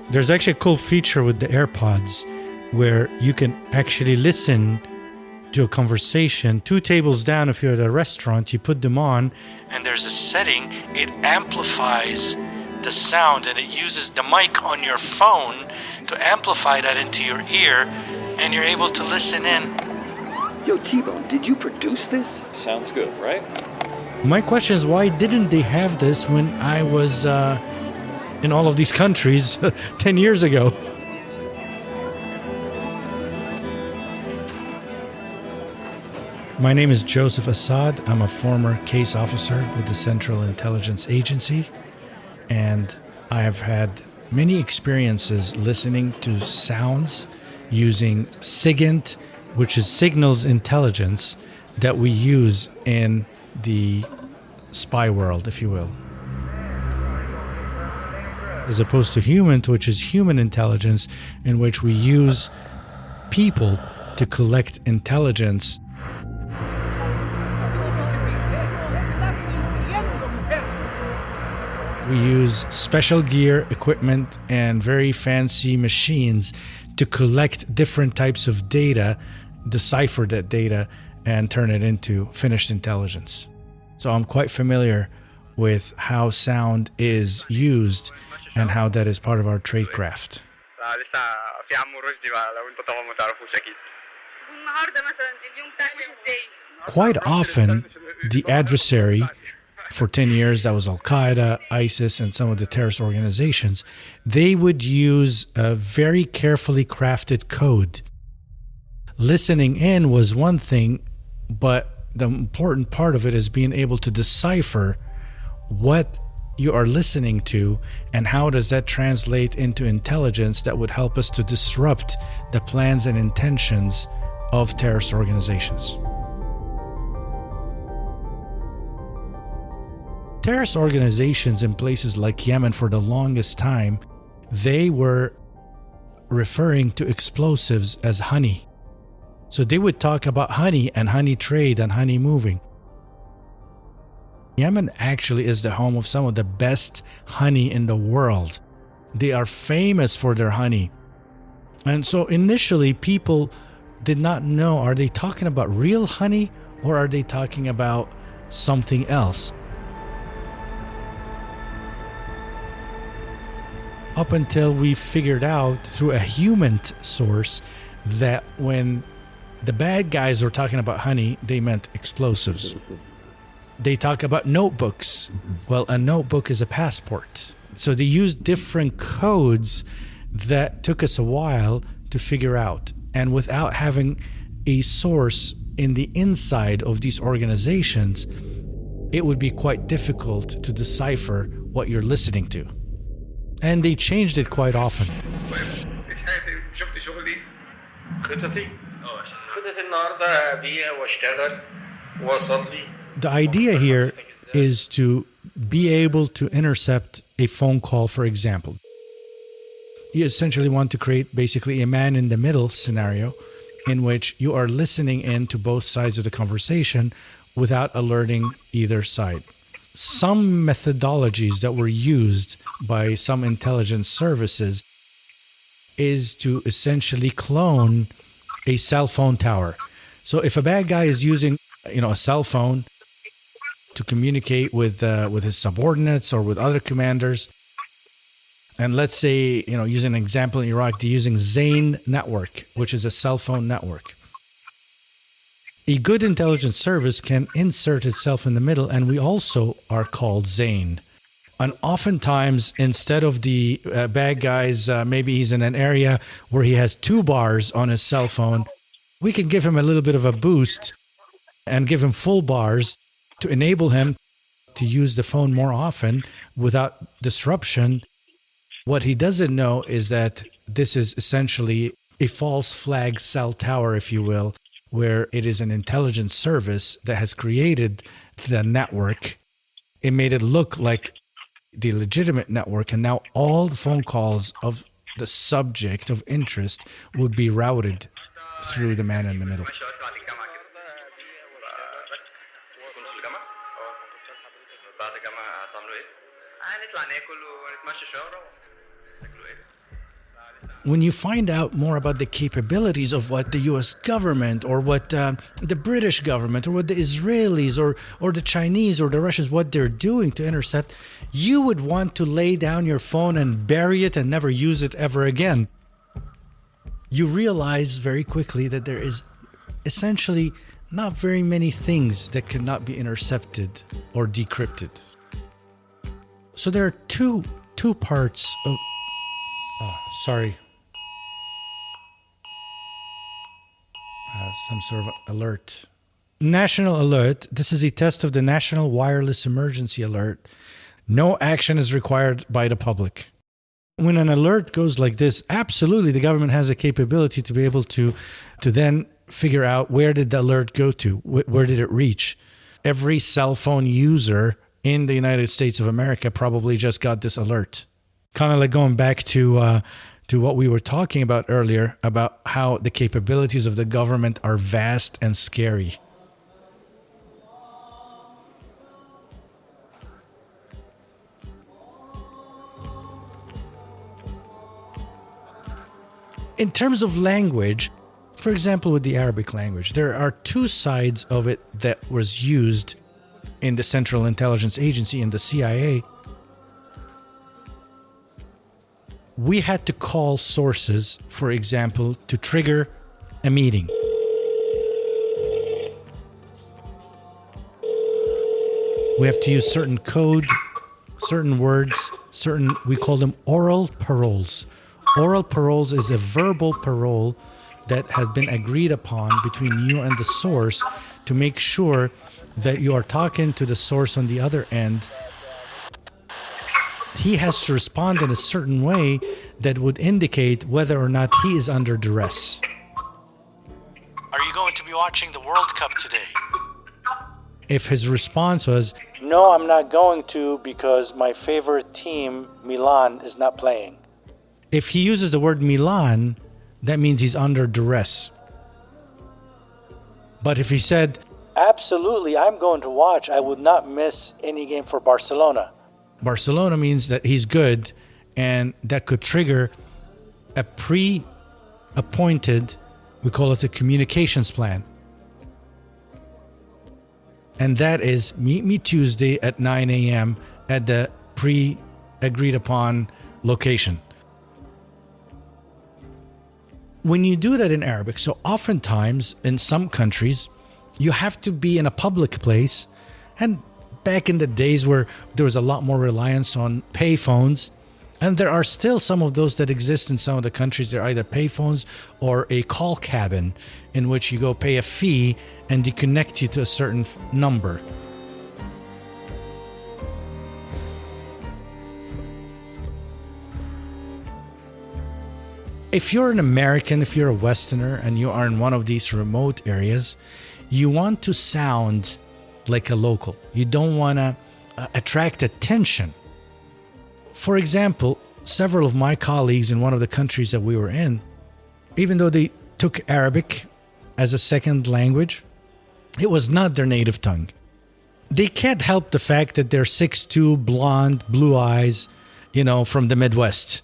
There's actually a cool feature with the AirPods where you can actually listen to a conversation 2 tables down. If you're at a restaurant, you put them on, and there's a setting, it amplifies the sound, and it uses the mic on your phone to amplify that into your ear, and you're able to listen in. Yo, T-Bone, did you produce this? Sounds good, right? My question is, why didn't they have this when I was in all of these countries 10 years ago? My name is Joseph Assad. I'm a former case officer with the Central Intelligence Agency, and I have had many experiences listening to sounds using SIGINT, which is signals intelligence, that we use in the spy world, if you will. As opposed to human, which is human intelligence, in which we use people to collect intelligence. We use special gear, equipment, and very fancy machines to collect different types of data, decipher that data, and turn it into finished intelligence. So I'm quite familiar with how sound is used and how that is part of our tradecraft. Quite often, the adversary, for 10 years, that was Al-Qaeda, ISIS, and some of the terrorist organizations, they would use a very carefully crafted code. Listening in was one thing, but the important part of it is being able to decipher what you are listening to and how does that translate into intelligence that would help us to disrupt the plans and intentions of terrorist organizations. Terrorist organizations in places like Yemen, for the longest time, they were referring to explosives as honey. So they would talk about honey and honey trade and honey moving. Yemen actually is the home of some of the best honey in the world. They are famous for their honey. And so initially people did not know, are they talking about real honey or are they talking about something else? Up until we figured out through a human source that when the bad guys were talking about honey, they meant explosives. They talk about notebooks. Well, a notebook is a passport. So they used different codes that took us a while to figure out. And without having a source in the inside of these organizations, it would be quite difficult to decipher what you're listening to. And they changed it quite often. The idea here is to be able to intercept a phone call, for example. You essentially want to create basically a man-in-the-middle scenario in which you are listening in to both sides of the conversation without alerting either side. Some methodologies that were used by some intelligence services is to essentially clone a cell phone tower. So if a bad guy is using, a cell phone to communicate with his subordinates or with other commanders, and let's say, using an example in Iraq, they're using Zain network, which is a cell phone network. A good intelligence service can insert itself in the middle, and we also are called Zain. And oftentimes, instead of the bad guys, maybe he's in an area where he has 2 bars on his cell phone, we can give him a little bit of a boost and give him full bars to enable him to use the phone more often without disruption. What he doesn't know is that this is essentially a false flag cell tower, if you will, where it is an intelligence service that has created the network. It made it look like the legitimate network, and now all the phone calls of the subject of interest would be routed through the man in the middle. when you find out more about the capabilities of what the US government or what the British government or what the Israelis or the Chinese or the Russians, what they're doing to intercept, you would want to lay down your phone and bury it and never use it ever again. You realize very quickly that there is essentially not very many things that cannot be intercepted or decrypted. So there are two parts of... Oh, sorry. Some sort of alert. National alert. This is a test of the National Wireless Emergency Alert. No action is required by the public. When an alert goes like this, absolutely the government has a capability to be able to then figure out where did the alert go to, where did it reach. Every cell phone user in the United States of America probably just got this alert. Kind of like going back to what we were talking about earlier, about how the capabilities of the government are vast and scary. In terms of language, for example, with the Arabic language, there are two sides of it that was used in the Central Intelligence Agency, in the CIA. We had to call sources, for example, to trigger a meeting. We have to use certain code, certain words, we call them oral paroles. Oral paroles is a verbal parole that has been agreed upon between you and the source to make sure that you are talking to the source on the other end. He has to respond in a certain way that would indicate whether or not he is under duress. Are you going to be watching the World Cup today? If his response was, "No, I'm not going to because my favorite team, Milan, is not playing." If he uses the word Milan, that means he's under duress. But if he said, "Absolutely, I'm going to watch. I would not miss any game for Barcelona." Barcelona means that he's good, and that could trigger a pre-appointed, we call it a communications plan. And that is, meet me Tuesday at 9 a.m. at the pre-agreed upon location. When you do that in Arabic, so oftentimes in some countries, you have to be in a public place. And back in the days where there was a lot more reliance on payphones, and there are still some of those that exist in some of the countries. They're either payphones or a call cabin in which you go pay a fee and they connect you to a certain number. If you're an American, if you're a Westerner, and you are in one of these remote areas, you want to sound like a local. You don't want to attract attention. For example, several of my colleagues in one of the countries that we were in, even though they took Arabic as a second language, it was not their native tongue. They can't help the fact that they're 6'2", blonde, blue eyes, from the Midwest.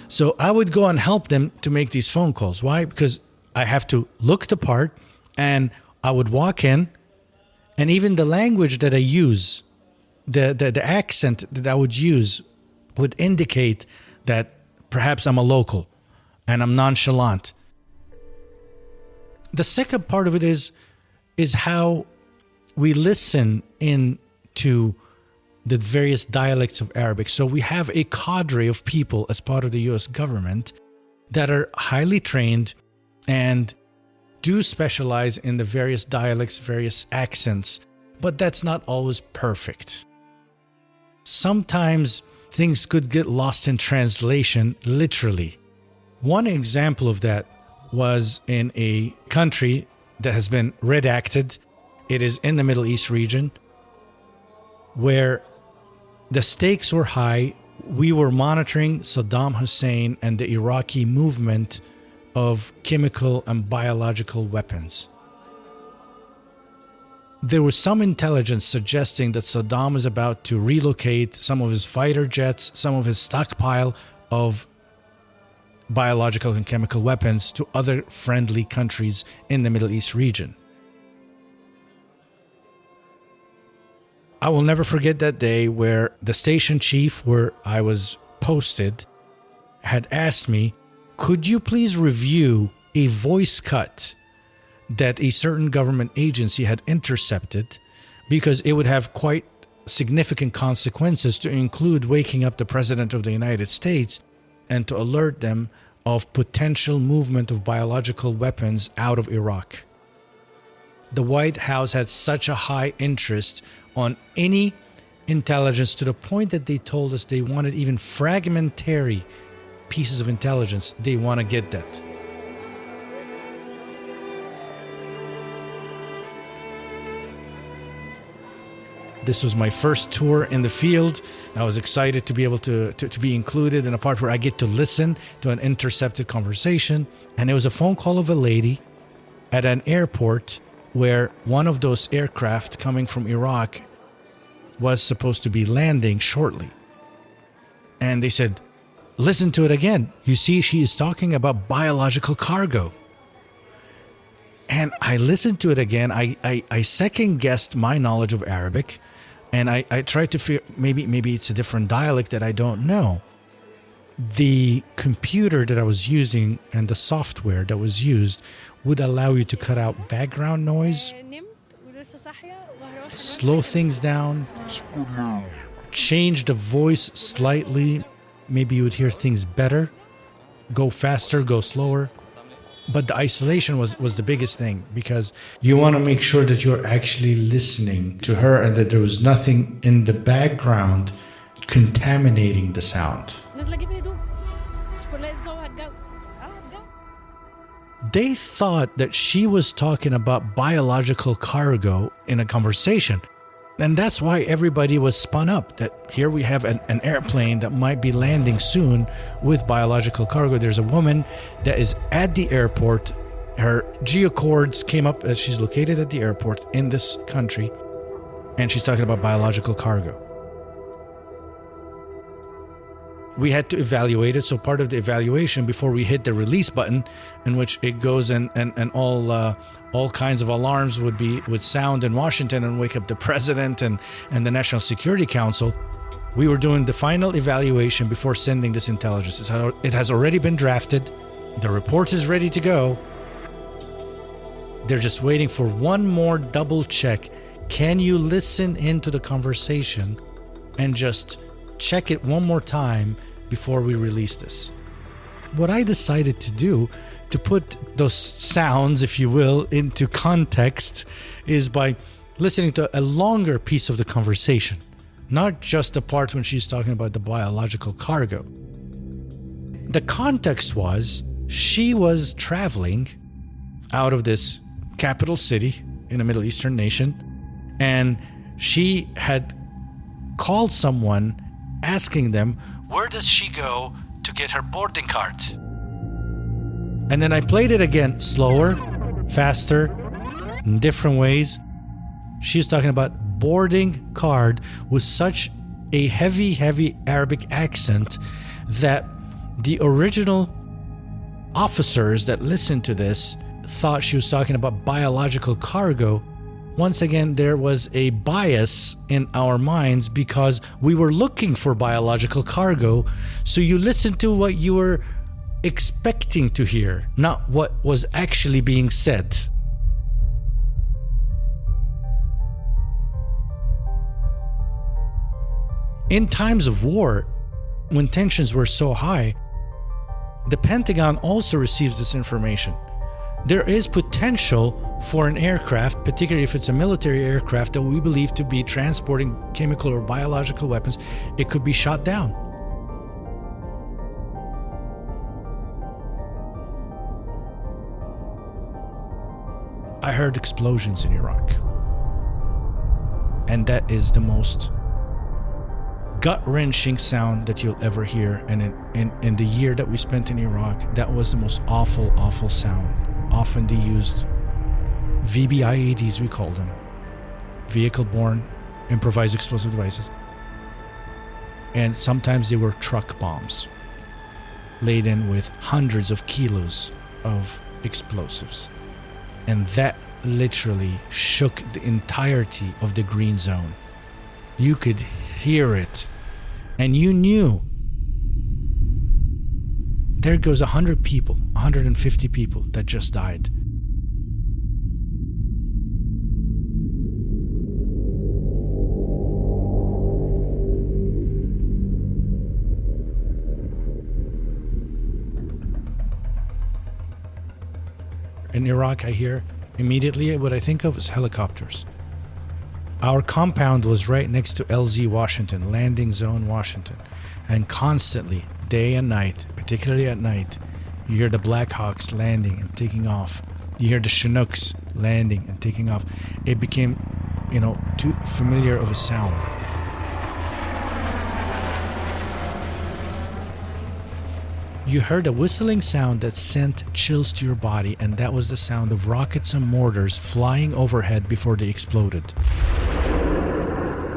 So I would go and help them to make these phone calls. Why? Because I have to look the part, and I would walk in, and even the language that I use, the accent that I would use would indicate that perhaps I'm a local and I'm nonchalant. The second part of it is how we listen into the various dialects of Arabic. So we have a cadre of people as part of the US government that are highly trained and do specialize in the various dialects, various accents, but that's not always perfect. Sometimes things could get lost in translation, literally. One example of that was in a country that has been redacted. It is in the Middle East region, where the stakes were high. We were monitoring Saddam Hussein and the Iraqi movement of chemical and biological weapons. There was some intelligence suggesting that Saddam is about to relocate some of his fighter jets, some of his stockpile of biological and chemical weapons to other friendly countries in the Middle East region. I will never forget that day where the station chief where I was posted had asked me, could you please review a voice cut that a certain government agency had intercepted, because it would have quite significant consequences, to include waking up the President of the United States and to alert them of potential movement of biological weapons out of Iraq. The White House had such a high interest on any intelligence to the point that they told us they wanted even fragmentary pieces of intelligence. They want to get that. This was my first tour in the field. I was excited to be able to be included in a part where I get to listen to an intercepted conversation. And it was a phone call of a lady at an airport where one of those aircraft coming from Iraq was supposed to be landing shortly. And they said, listen to it again. You see, she is talking about biological cargo. And I listened to it again. I second-guessed my knowledge of Arabic. And I tried to figure, maybe it's a different dialect that I don't know. The computer that I was using and the software that was used would allow you to cut out background noise, slow things down, change the voice slightly. Maybe you would hear things better, go faster, go slower. But the isolation was the biggest thing, because you want to make sure that you're actually listening to her and that there was nothing in the background contaminating the sound. They thought that she was talking about biological cargo in a conversation. And that's why everybody was spun up, that here we have an airplane that might be landing soon with biological cargo. There's a woman that is at the airport. Her geocords came up as she's located at the airport in this country, and she's talking about biological cargo. We had to evaluate it. So part of the evaluation, before we hit the release button, in which it goes and all kinds of alarms would sound in Washington and wake up the president and the National Security Council, we were doing the final evaluation before sending this intelligence. It has already been drafted. The report is ready to go. They're just waiting for one more double check. Can you listen into the conversation and just check it one more time before we release this? What I decided to do to put those sounds, if you will, into context is by listening to a longer piece of the conversation, not just the part when she's talking about the biological cargo. The context was she was traveling out of this capital city in a Middle Eastern nation, and she had called someone asking them, where does she go to get her boarding card? And then I played it again, slower, faster, in different ways. She's talking about boarding card with such a heavy Arabic accent that the original officers that listened to this thought she was talking about biological cargo. Once again, there was a bias in our minds because we were looking for biological cargo. So you listened to what you were expecting to hear, not what was actually being said. In times of war, when tensions were so high, the Pentagon also receives this information. There is potential for an aircraft, particularly if it's a military aircraft that we believe to be transporting chemical or biological weapons, it could be shot down. I heard explosions in Iraq. And that is the most gut-wrenching sound that you'll ever hear. And in the year that we spent in Iraq, that was the most awful sound. Often they used VBIEDs, we call them, vehicle-borne improvised explosive devices. And sometimes they were truck bombs. laden with hundreds of kilos of explosives. And that literally shook the entirety of the green zone. You could hear it, and you knew there goes 100 people, 150 people that just died. In Iraq, I hear immediately what I think of is helicopters. Our compound was right next to LZ Washington, Landing Zone Washington. And constantly, day and night, particularly at night, you hear the Black Hawks landing and taking off. You hear the Chinooks landing and taking off. It became, too familiar of a sound. You heard a whistling sound that sent chills to your body, and that was the sound of rockets and mortars flying overhead before they exploded.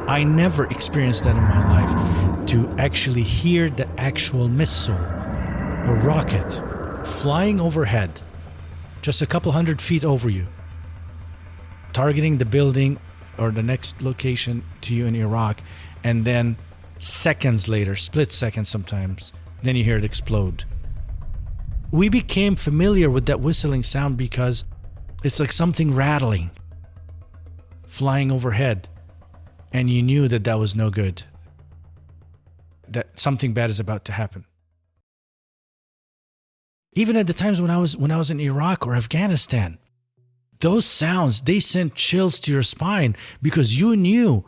I never experienced that in my life, to actually hear the actual missile or rocket flying overhead, just a couple hundred feet over you, targeting the building or the next location to you in Iraq, and then seconds later, split seconds sometimes, then you hear it explode. We became familiar with that whistling sound because it's like something rattling, flying overhead, and you knew that that was no good, that something bad is about to happen. Even at the times when I was in Iraq or Afghanistan, those sounds, they sent chills to your spine because you knew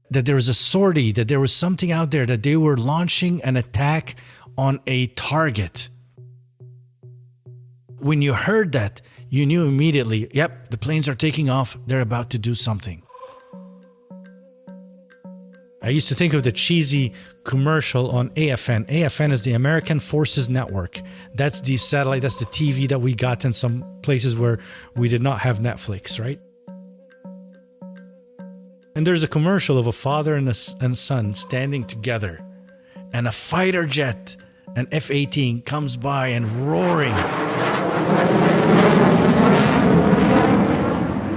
that there was a sortie, that there was something out there, that they were launching an attack on a target. When you heard that, you knew immediately, yep, the planes are taking off, they're about to do something. I used to think of the cheesy commercial on AFN. AFN is the American Forces Network. That's the satellite, that's the TV that we got in some places where we did not have Netflix, right? And there's a commercial of a father and a son standing together, and a fighter jet, an F-18, comes by and roaring.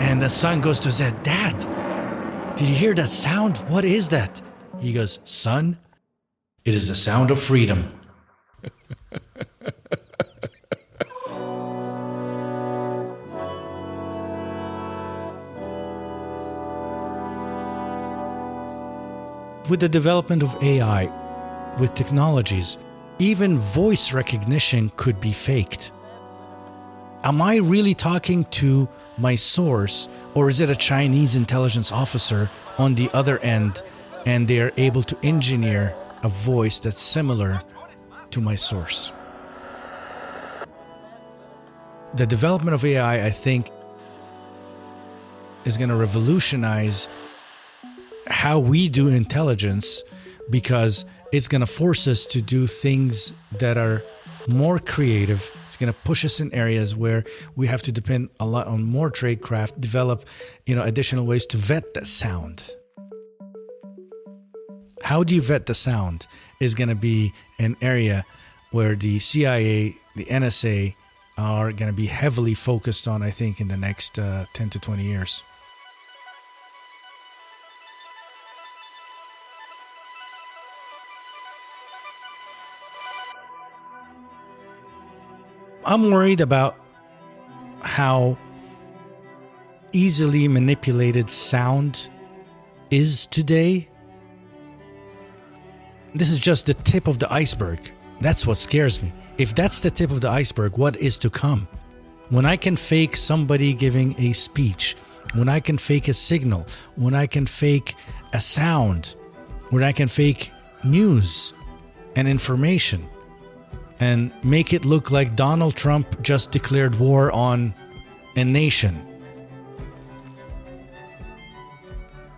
And the son goes to his dad, "Dad, did you hear that sound? What is that?" He goes, "Son, it is the sound of freedom." With the development of AI, with technologies, even voice recognition could be faked. Am I really talking to my source, or is it a Chinese intelligence officer on the other end, and they are able to engineer a voice that's similar to my source? The development of AI, I think, is going to revolutionize how we do intelligence, because it's going to force us to do things that are more creative. It's going to push us in areas where we have to depend a lot on more tradecraft, develop, additional ways to vet the sound. How do you vet the sound is going to be an area where the CIA, the NSA are going to be heavily focused on, I think, in the next 10 to 20 years. I'm worried about how easily manipulated sound is today. This is just the tip of the iceberg. That's what scares me. If that's the tip of the iceberg, what is to come? When I can fake somebody giving a speech, when I can fake a signal, when I can fake a sound, when I can fake news and information, and make it look like Donald Trump just declared war on a nation.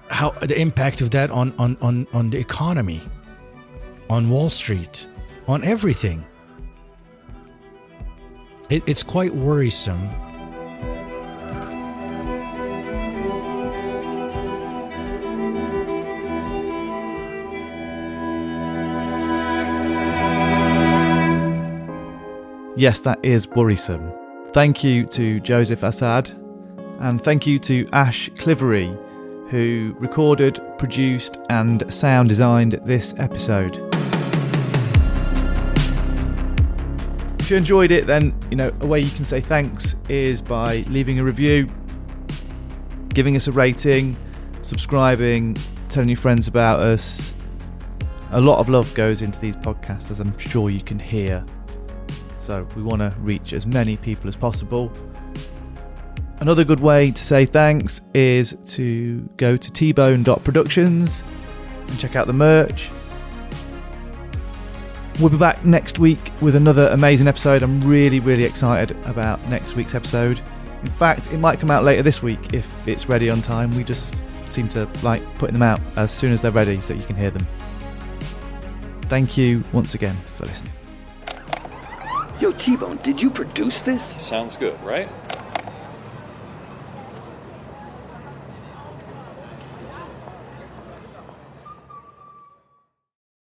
How the impact of that on the economy, on Wall Street, on everything. It's quite worrisome. Yes, that is worrisome. Thank you to Joseph Assad, and thank you to Ash Clivery, who recorded, produced and sound designed this episode. If you enjoyed it, then a way you can say thanks is by leaving a review, giving us a rating, subscribing, telling your friends about us. A lot of love goes into these podcasts, as I'm sure you can hear. So we want to reach as many people as possible. Another good way to say thanks is to go to tbone.productions and check out the merch. We'll be back next week with another amazing episode. I'm really, really excited about next week's episode. In fact, it might come out later this week if it's ready on time. We just seem to like putting them out as soon as they're ready so you can hear them. Thank you once again for listening. Yo, T-Bone, did you produce this? Sounds good, right?